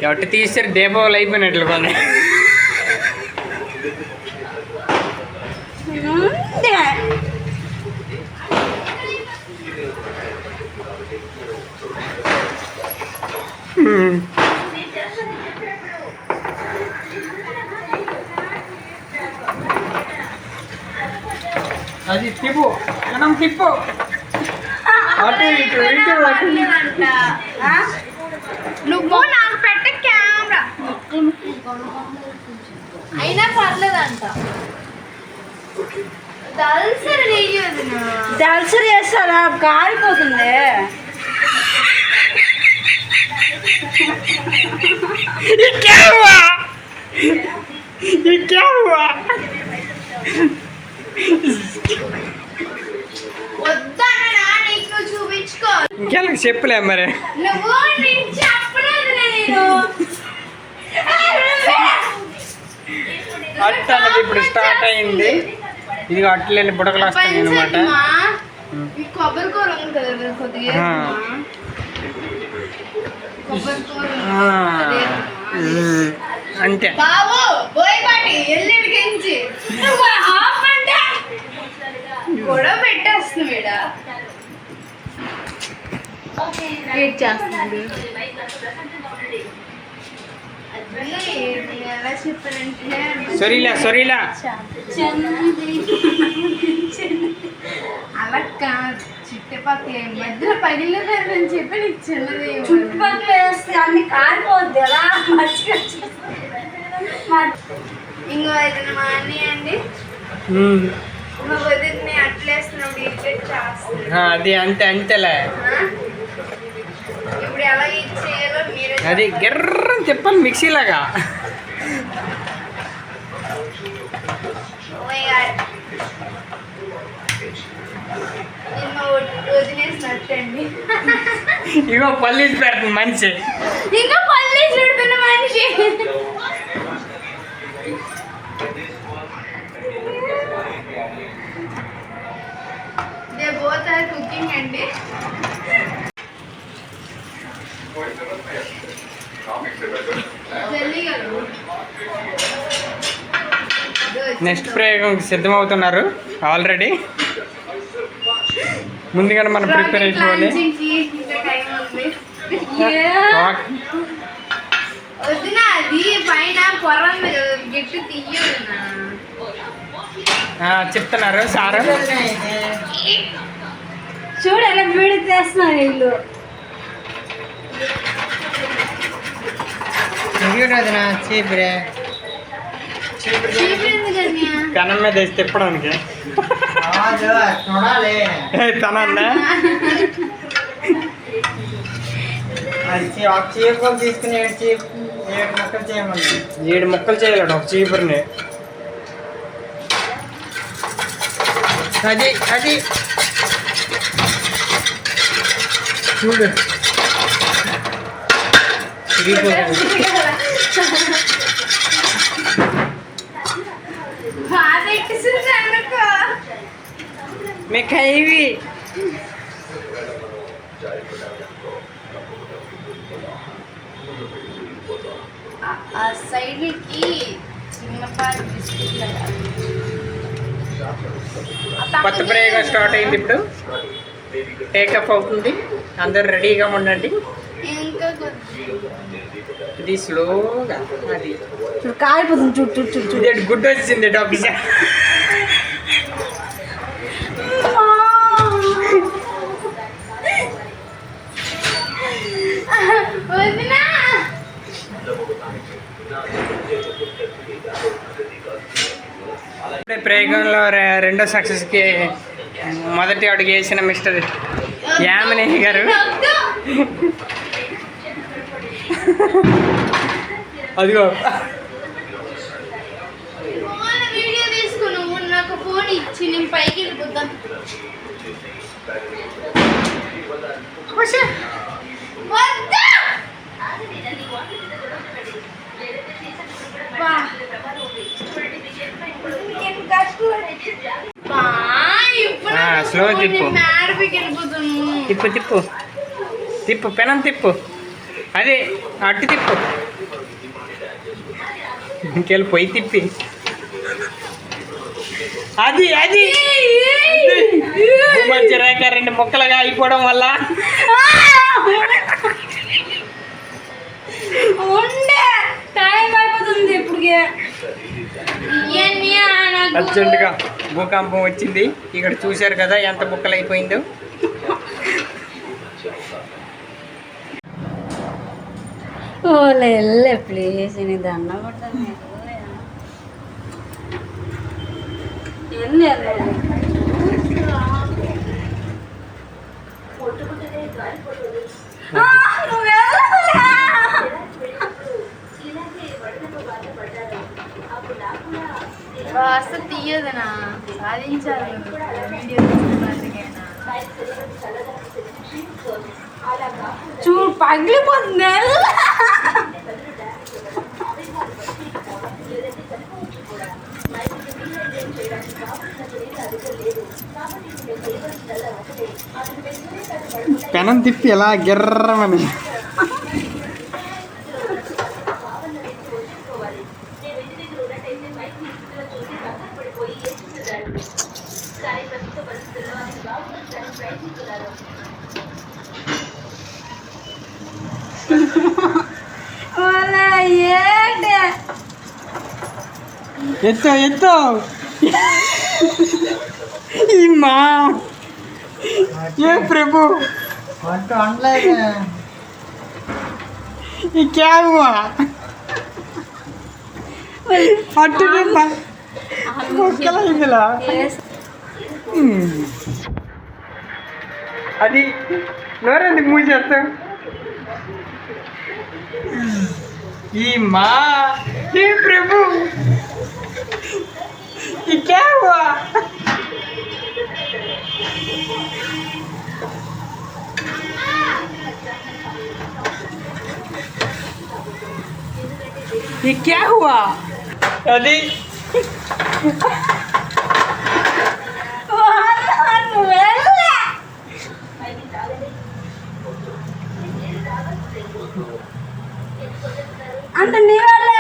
ఎటు తీస్తే దీపావళి అయిపోయినట్లు కొన్ని అది తిప్పు మనం తిప్పు అటు ఇటు ఇటు నువ్వు నాకు పెట్ట కెమెరా అయినా పర్లేదంట. దల్సరి చేస్తారా కాలిపోతుంది. వద్దన్నా నీకు చూపించుకో. ఇంకెళ్ళకి చెప్పులే మరి. నువ్వు చెప్పలేదు నేను. అట్ట అన్నది ఇప్పుడు స్టార్ట్ అయింది. ఇది అట్లేని బుడకలు వస్తాయి అనమాట. కొబ్బరికూర ఉంది కదా కొద్దిగా అంతే బాబు బోయపాటి ఎల్లుడికించి గొడవ పెట్టేస్తుంది వెయిట్ చేస్తుంది. ఎలా చెప్పారంటే సొరీలా సొరీలా అలా కాదు, చుట్టుపక్కల మధ్యలో పగిలిపోయిందని చెప్పి నీకు చిన్నది చుట్టుపక్కల వేస్తే అన్ని కాలిపోద్ది ఎలా ఇంకో ఏదైనా మానేయండి. మా వదిలిని అట్లేస్తున్నాడు ఇరిటేట్ చేస్తుంది. అది అంతే అంతేలే. ఇప్పుడు ఎలా ఇచ్చేయాలో మీరే అది గిర్రని తిప్పాలి మిక్సీలాగా. వదిలేసినట్టండి. ఇగో పల్లీస్ పెడుతుంది మనిషి. ఇంకా పల్లి చూడుతున్న మనిషి. బోత్ ఆర్ కుకింగ్ అండి. నెక్స్ట్ ప్రయోగం సిద్ధమవుతున్నారు ఆల్రెడీ. ముందుగానే మనం ప్రిపేర్ అయిపోవాలి. చెప్తున్నారు సార్. చూడు ఎలా వీడి చేస్తున్నారు వీళ్ళు. చీపురే కనం మీద వేసి తిప్పడానికి తనన్నా చీపులు తీసుకుని 7 ముక్కలు చేయమని. 7 ముక్కలు చేయాలట ఒక చీపురుని. అది అది చూడు मैं खाई भी సైడ్ కి చిన్నపాటి బిస్కెట్ కొత్త ప్రయోగం స్టార్ట్ అయింది. ఇప్పుడు టేకప్ అవుతుంది. అందరు రెడీగా ఉండండి. ఇంకా ఇది స్లోగా అది కాలిపోతుంది. చుట్టూ చుట్టూ గుడ్డు వచ్చింది డాక్టర్. ప్రయోగంలో రెండో సక్సెస్కి మొదటి అడుగు వేసిన మిస్టర్ యామిని గారు. అదిగో వీడియో తీసుకుని నాకు ఫోన్ ఇచ్చి నేను పైకి వెళ్ళిపోతాను. స్లో తిప్పు తిప్పు తిప్పు తిప్పు పెనం తిప్పు. అదే అట్టు తిప్పు. ఇంకెళ్ళి పొయ్యి తిప్పి అది మంచి రేఖ 2 ముక్కలుగా అయిపోవడం వల్ల ఉండే టైం అయిపోతుంది ఇప్పటికే. అర్జెంటుగా భూకంపం వచ్చింది. ఇక్కడ చూశారు కదా ఎంత ముక్కలు అయిపోయిందో. ఓలే వెళ్ళే ప్లీజ్ నీ దండం కొడతాను. అసలు తీయదనా సాధించాలి వీడియో చూడు పగిలిపోతుంది. పెనం తిప్పి ఎలా గిర్రమని ఎత్తో మా ఏ ప్రభు వంట వండలేదు. ఈ క్యా హువా అట్టు ఇందులో అది నోరెందుకు మూసేస్తాం. ఈ మా ఏ ప్రభు ఈ క్యా హువా ये क्या हुआ? అది అంత నీ వల్ల